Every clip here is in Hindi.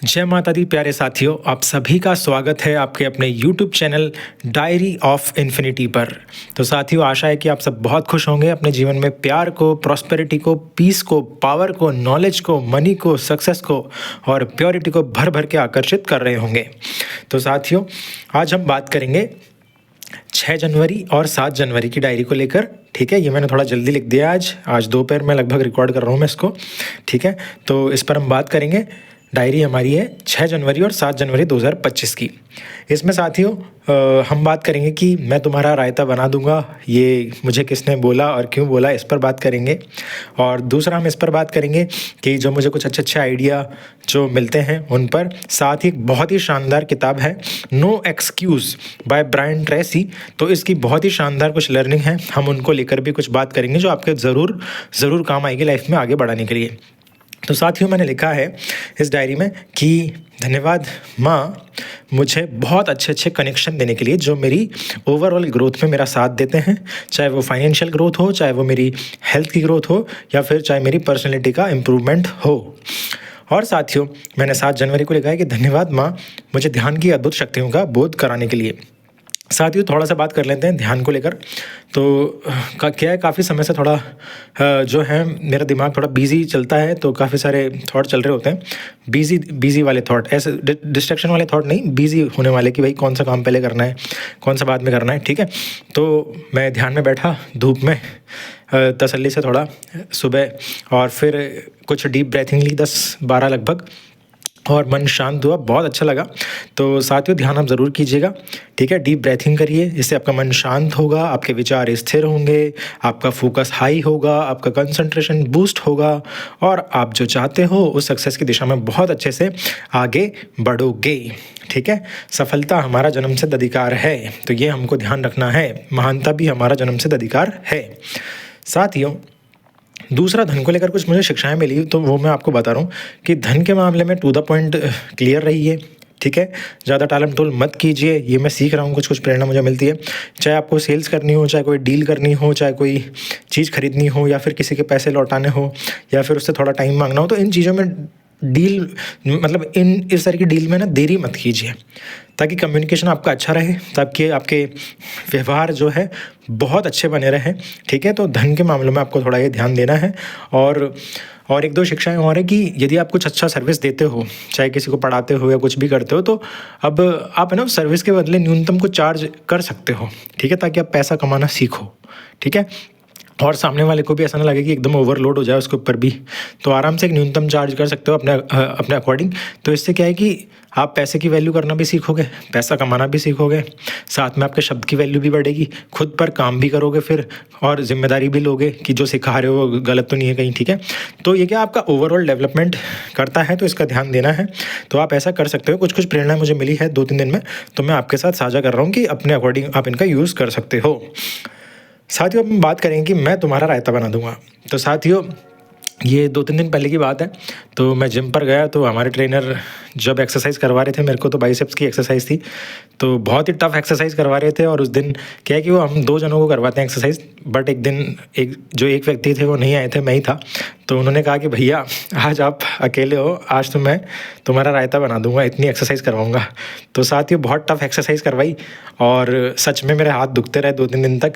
जय माता दी प्यारे साथियों, आप सभी का स्वागत है आपके अपने YouTube channel diary of infinity पर। तो साथियों, आशा है कि आप सब बहुत खुश होंगे, अपने जीवन में प्यार को, प्रॉस्पेरिटी को, पीस को, पावर को, नॉलेज को, मनी को, सक्सेस को और प्योरिटी को भर भर के आकर्षित कर रहे होंगे। तो साथियों, आज हम बात करेंगे 6 जनवरी और 7 जनवरी की डायरी को लेकर। ठीक है, ये मैंने थोड़ा जल्दी लिख दिया आज दोपहर में लगभग रिकॉर्ड कर रहा हूँ मैं इसको। ठीक है, तो इस पर हम बात करेंगे। डायरी हमारी है 6 जनवरी और 7 जनवरी 2025 की। इसमें साथियों हम बात करेंगे कि मैं तुम्हारा रायता बना दूंगा, ये मुझे किसने बोला और क्यों बोला, इस पर बात करेंगे। और दूसरा हम इस पर बात करेंगे कि जो मुझे कुछ अच्छे अच्छे आइडिया जो मिलते हैं उन पर। साथ ही एक बहुत ही शानदार किताब है no excuse by Brian Tracy, तो इसकी बहुत ही शानदार कुछ लर्निंग है, हम उनको लेकर भी कुछ बात करेंगे जो आपके ज़रूर काम आएगी लाइफ में आगे बढ़ाने के लिए। तो साथियों, मैंने लिखा है इस डायरी में कि धन्यवाद माँ, मुझे बहुत अच्छे कनेक्शन देने के लिए जो मेरी ओवरऑल ग्रोथ में मेरा साथ देते हैं, चाहे वो फाइनेंशियल ग्रोथ हो, चाहे वो मेरी हेल्थ की ग्रोथ हो, या फिर चाहे मेरी पर्सनैलिटी का इम्प्रूवमेंट हो। और साथियों, मैंने 7 जनवरी को लिखा है कि धन्यवाद माँ, मुझे ध्यान की अद्भुत शक्तियों का बोध कराने के लिए। साथियों, थोड़ा सा बात कर लेते हैं ध्यान को लेकर। तो क्या है, काफ़ी समय से थोड़ा जो है मेरा दिमाग थोड़ा बिजी चलता है, तो काफ़ी सारे थॉट चल रहे होते हैं। बिजी वाले थॉट, ऐसे डिस्ट्रैक्शन वाले थॉट नहीं, बिजी होने वाले कि भाई कौन सा काम पहले करना है, कौन सा बाद में करना है। ठीक है, तो मैं ध्यान में बैठा धूप में तसल्ली से थोड़ा सुबह, और फिर कुछ डीप ब्रीथिंग ली 10-12 लगभग, और मन शांत हुआ, बहुत अच्छा लगा। तो साथियों, ध्यान आप ज़रूर कीजिएगा। ठीक है, डीप ब्रीथिंग करिए, इससे आपका मन शांत होगा, आपके विचार स्थिर होंगे, आपका फोकस हाई होगा, आपका कंसंट्रेशन बूस्ट होगा, और आप जो चाहते हो उस सक्सेस की दिशा में बहुत अच्छे से आगे बढ़ोगे। ठीक है, सफलता हमारा जन्मसिद्ध अधिकार है, तो ये हमको ध्यान रखना है। महानता भी हमारा जन्मसिद्ध अधिकार है। साथियों, दूसरा, धन को लेकर कुछ मुझे शिक्षाएं मिली, तो वो मैं आपको बता रहा हूँ कि धन के मामले में टू द पॉइंट क्लियर रहिए। ठीक है, ज़्यादा टालम टोल मत कीजिए, ये मैं सीख रहा हूँ, कुछ प्रेरणा मुझे मिलती है। चाहे आपको सेल्स करनी हो, चाहे कोई डील करनी हो, चाहे कोई चीज़ खरीदनी हो, या फिर किसी के पैसे लौटाने हो, या फिर उससे थोड़ा टाइम मांगना हो, तो इन चीज़ों में डील मतलब इस तरह की डील में ना देरी मत कीजिए, ताकि कम्युनिकेशन आपका अच्छा रहे, ताकि आपके व्यवहार जो है बहुत अच्छे बने रहें। ठीक है, तो धन के मामलों में आपको थोड़ा ये ध्यान देना है। और एक दो शिक्षाएं और है कि यदि आप कुछ अच्छा सर्विस देते हो, चाहे किसी को पढ़ाते हो या कुछ भी करते हो, तो अब आप है ना सर्विस के बदले न्यूनतम को चार्ज कर सकते हो। ठीक है, ताकि आप पैसा कमाना सीखो। ठीक है, और सामने वाले को भी ऐसा ना लगे कि एकदम ओवरलोड हो जाए उसके ऊपर भी, तो आराम से एक न्यूनतम चार्ज कर सकते हो अपने अकॉर्डिंग। तो इससे क्या है कि आप पैसे की वैल्यू करना भी सीखोगे, पैसा कमाना भी सीखोगे, साथ में आपके शब्द की वैल्यू भी बढ़ेगी, खुद पर काम भी करोगे फिर, और जिम्मेदारी भी लोगे कि जो सिखा रहे हो वो गलत तो नहीं है कहीं। ठीक है, तो ये क्या आपका ओवरऑल डेवलपमेंट करता है, तो इसका ध्यान देना है। तो आप ऐसा कर सकते हो। कुछ प्रेरणा मुझे मिली है 2-3 दिन में, तो मैं आपके साथ साझा कर रहा हूँ कि अपने अकॉर्डिंग आप इनका यूज़ कर सकते हो। साथियों, अब हम बात करेंगे कि मैं तुम्हारा रायता बना दूंगा। तो साथियों, ये 2-3 दिन पहले की बात है। तो मैं जिम पर गया, तो हमारे ट्रेनर जब एक्सरसाइज करवा रहे थे मेरे को, तो बाइसेप्स की एक्सरसाइज थी, तो बहुत ही टफ एक्सरसाइज करवा रहे थे। और उस दिन क्या है कि वो हम 2 जनों को करवाते हैं एक्सरसाइज, बट एक दिन एक व्यक्ति थे वो नहीं आए थे, मैं ही था। तो उन्होंने कहा कि भैया आज आप अकेले हो, आज तो मैं तुम्हारा रायता बना दूंगा, इतनी एक्सरसाइज करवाऊंगा। तो साथियों, बहुत टफ एक्सरसाइज करवाई, और सच में मेरे हाथ दुखते रहे 2-3 दिन तक,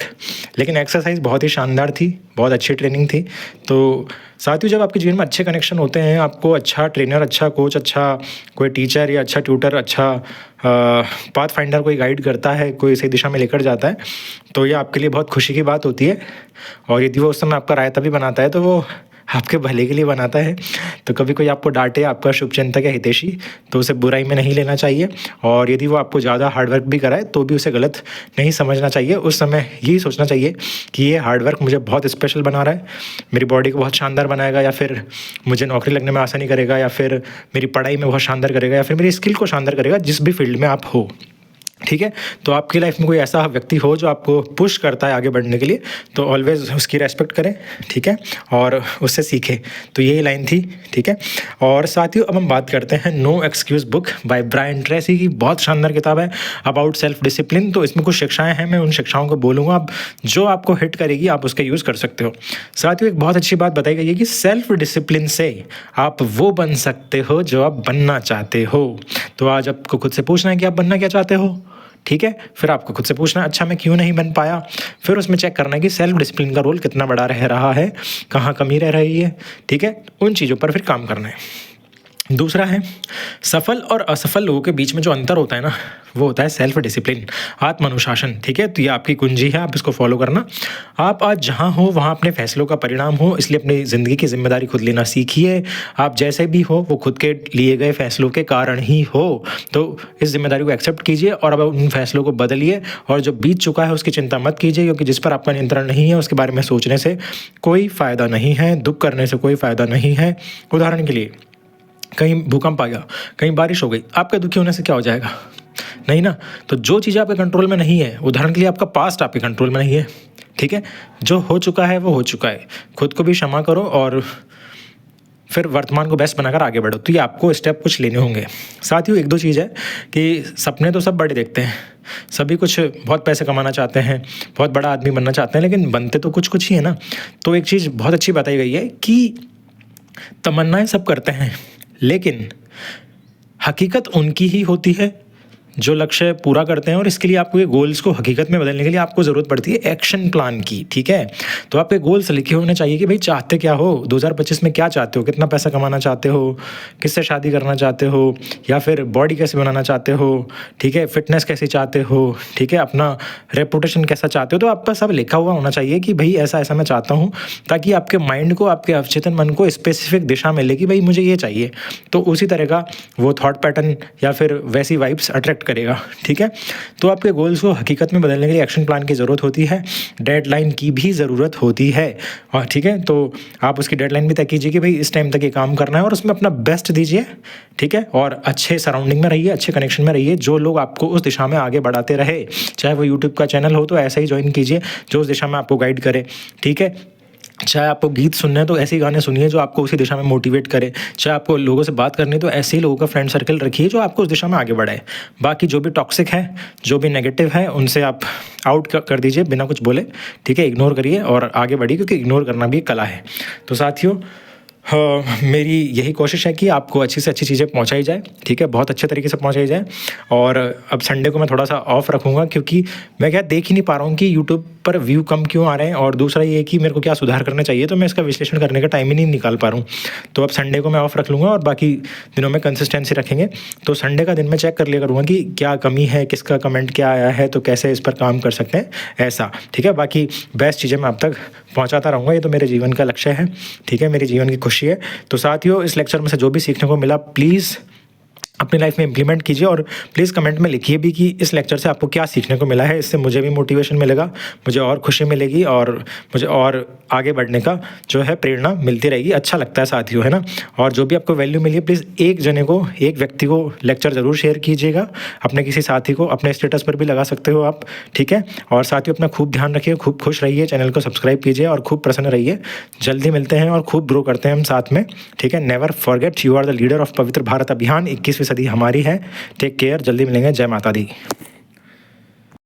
लेकिन एक्सरसाइज बहुत ही शानदार थी, बहुत अच्छी ट्रेनिंग थी। तो साथियों, जब आपके जीवन में अच्छे कनेक्शन होते हैं, आपको अच्छा ट्रेनर, अच्छा कोच, अच्छा कोई टीचर या अच्छा ट्यूटर, अच्छा पाथ फाइंडर कोई गाइड करता है, कोई सही दिशा में लेकर जाता है, तो ये आपके लिए बहुत खुशी की बात होती है। और यदि वो उस समय आपका रायता भी बनाता है, तो वो आपके भले के लिए बनाता है। तो कभी कोई आपको डांटे, आपका शुभचिंतक या हितैषी, तो उसे बुराई में नहीं लेना चाहिए। और यदि वो आपको ज़्यादा हार्डवर्क भी कराए, तो भी उसे गलत नहीं समझना चाहिए। उस समय यही सोचना चाहिए कि ये हार्डवर्क मुझे बहुत स्पेशल बना रहा है, मेरी बॉडी को बहुत शानदार बनाएगा, या फिर मुझे नौकरी लगने में आसानी करेगा, या फिर मेरी पढ़ाई में बहुत शानदार करेगा, या फिर मेरी स्किल को शानदार करेगा, जिस भी फील्ड में आप हो। ठीक है। तो आपकी लाइफ में कोई ऐसा व्यक्ति हो जो आपको पुश करता है आगे बढ़ने के लिए, तो ऑलवेज़ उसकी रेस्पेक्ट करें, ठीक है, और उससे सीखें। तो यही लाइन थी, ठीक है। और साथियों अब हम बात करते हैं no excuse book by Brian Tracy की। बहुत शानदार किताब है अबाउट सेल्फ डिसिप्लिन। तो इसमें कुछ शिक्षाएं हैं, मैं उन शिक्षाओं को बोलूँगा, आप जो आपको हिट करेगी आप उसका यूज़ कर सकते हो। साथियों एक बहुत अच्छी बात बताई गई है कि सेल्फ डिसिप्लिन से आप वो बन सकते हो जो आप बनना चाहते हो। तो आज आपको खुद से पूछना है कि आप बनना क्या चाहते हो, ठीक है। फिर आपको खुद से पूछना है अच्छा मैं क्यों नहीं बन पाया, फिर उसमें चेक करना है कि सेल्फ डिसिप्लिन का रोल कितना बड़ा रह रहा है, कहाँ कमी रह रही है, ठीक है। उन चीज़ों पर फिर काम करना है। दूसरा है सफल और असफल लोगों के बीच में जो अंतर होता है ना, वो होता है सेल्फ डिसिप्लिन, आत्म अनुशासन, ठीक है। तो ये आपकी कुंजी है, आप इसको फॉलो करना। आप आज जहाँ हो वहाँ अपने फैसलों का परिणाम हो, इसलिए अपनी ज़िंदगी की जिम्मेदारी खुद लेना सीखिए। आप जैसे भी हो वो खुद के लिए गए फैसलों के कारण ही हो, तो इस जिम्मेदारी को एक्सेप्ट कीजिए और अब उन फैसलों को बदलिए। और जो बीत चुका है उसकी चिंता मत कीजिए, क्योंकि जिस पर आपका नियंत्रण नहीं है उसके बारे में सोचने से कोई फ़ायदा नहीं है, दुख करने से कोई फ़ायदा नहीं है। उदाहरण के लिए कहीं भूकंप आ गया, कहीं बारिश हो गई, आपके दुखी होने से क्या हो जाएगा, नहीं ना। तो जो चीज़ें आपके कंट्रोल में नहीं है, उदाहरण के लिए आपका पास्ट आपके कंट्रोल में नहीं है, ठीक है। जो हो चुका है वो हो चुका है, खुद को भी क्षमा करो और फिर वर्तमान को बेस्ट बनाकर आगे बढ़ो। तो ये आपको स्टेप कुछ लेने होंगे। साथियों एक दो चीज़ है कि सपने तो सब बड़े देखते हैं, सभी कुछ बहुत पैसे कमाना चाहते हैं, बहुत बड़ा आदमी बनना चाहते हैं, लेकिन बनते तो कुछ कुछ ही है ना। तो एक चीज़ बहुत अच्छी बताई गई है कि तमन्नाएं सब करते हैं, लेकिन हकीकत उनकी ही होती है जो लक्ष्य पूरा करते हैं। और इसके लिए आपको ये गोल्स को हकीकत में बदलने के लिए आपको ज़रूरत पड़ती है एक्शन प्लान की, ठीक है। तो आपके गोल्स लिखे होने चाहिए कि भाई चाहते क्या हो, 2025 में क्या चाहते हो, कितना पैसा कमाना चाहते हो, किससे शादी करना चाहते हो, या फिर बॉडी कैसे बनाना चाहते हो, ठीक है, फिटनेस कैसी चाहते हो, ठीक है, अपना रेपुटेशन कैसा चाहते हो। तो आपका सब लिखा हुआ होना चाहिए कि भाई ऐसा ऐसा मैं चाहता हूँ, ताकि आपके माइंड को, आपके अवचेतन मन को स्पेसिफिक दिशा मिले कि भाई मुझे ये चाहिए। तो उसी तरह का वो थॉट पैटर्न या फिर वैसी वाइब्स अट्रैक्ट करेगा, ठीक है। तो आपके गोल्स को हकीकत में बदलने के लिए एक्शन प्लान की ज़रूरत होती है, डेडलाइन की भी ज़रूरत होती है, और ठीक है। तो आप उसकी डेडलाइन भी तय कीजिए कि भाई इस टाइम तक ये काम करना है और उसमें अपना बेस्ट दीजिए, ठीक है। और अच्छे सराउंडिंग में रहिए, अच्छे कनेक्शन में रहिए, जो लोग आपको उस दिशा में आगे बढ़ाते रहे। चाहे वो यूट्यूब का चैनल हो तो ऐसा ही ज्वाइन कीजिए जो उस दिशा में आपको गाइड करे, ठीक है। चाहे आपको गीत सुनने हैं तो ऐसे ही गाने सुनिए जो आपको उसी दिशा में मोटिवेट करे। चाहे आपको लोगों से बात करनी है तो ऐसे ही लोगों का फ्रेंड सर्कल रखिए जो आपको उस दिशा में आगे बढ़ाए। बाकी जो भी टॉक्सिक है, जो भी नेगेटिव है, उनसे आप आउट कर दीजिए बिना कुछ बोले, ठीक है। इग्नोर करिए और आगे बढ़िए, क्योंकि इग्नोर करना भी एक कला है। तो साथियों मेरी यही कोशिश है कि आपको अच्छी से अच्छी चीज़ें पहुंचाई जाए, ठीक है, बहुत अच्छे तरीके से पहुंचाई जाए। और अब संडे को मैं थोड़ा सा ऑफ रखूंगा, क्योंकि मैं क्या देख ही नहीं पा रहा हूँ कि यूट्यूब पर व्यू कम क्यों आ रहे हैं, और दूसरा ये कि मेरे को क्या सुधार करना चाहिए, तो मैं इसका विश्लेषण करने का टाइम ही नहीं निकाल पा रहा हूँ। तो अब संडे को मैं ऑफ रख लूँगा और बाकी दिनों में कंसिस्टेंसी रखेंगे। तो संडे का दिन मैं चेक कर लिया करूँगा कि क्या कमी है, किसका कमेंट क्या आया है, तो कैसे इस पर काम कर सकते हैं, ऐसा, ठीक है। बाकी बेस्ट चीज़ें मैं आप तक पहुँचाता रहूँगा, ये तो मेरे जीवन का लक्ष्य है, ठीक है, मेरी जीवन की खुशी है। तो साथियों इस लेक्चर में से जो भी सीखने को मिला प्लीज़ अपनी लाइफ में इम्प्लीमेंट कीजिए, और प्लीज़ कमेंट में लिखिए भी कि इस लेक्चर से आपको क्या सीखने को मिला है। इससे मुझे भी मोटिवेशन मिलेगा, मुझे और खुशी मिलेगी और मुझे और आगे बढ़ने का जो है प्रेरणा मिलती रहेगी। अच्छा लगता है साथियों, है ना। और जो भी आपको वैल्यू मिली है प्लीज़ एक जने को, एक व्यक्ति को लेक्चर ज़रूर शेयर कीजिएगा, अपने किसी साथी को, अपने स्टेटस पर भी लगा सकते हो आप, ठीक है। और साथियों अपना खूब ध्यान रखिए, खूब खुश रहिए, चैनल को सब्सक्राइब कीजिए और खूब प्रसन्न रहिए। जल्दी मिलते हैं और खूब ग्रो करते हैं हम साथ में, ठीक है। Never forget you are the leader of Pavitra Bharat अभियान, 21वीं सदी हमारी है। टेक केयर, जल्दी मिलेंगे। जय माता दी।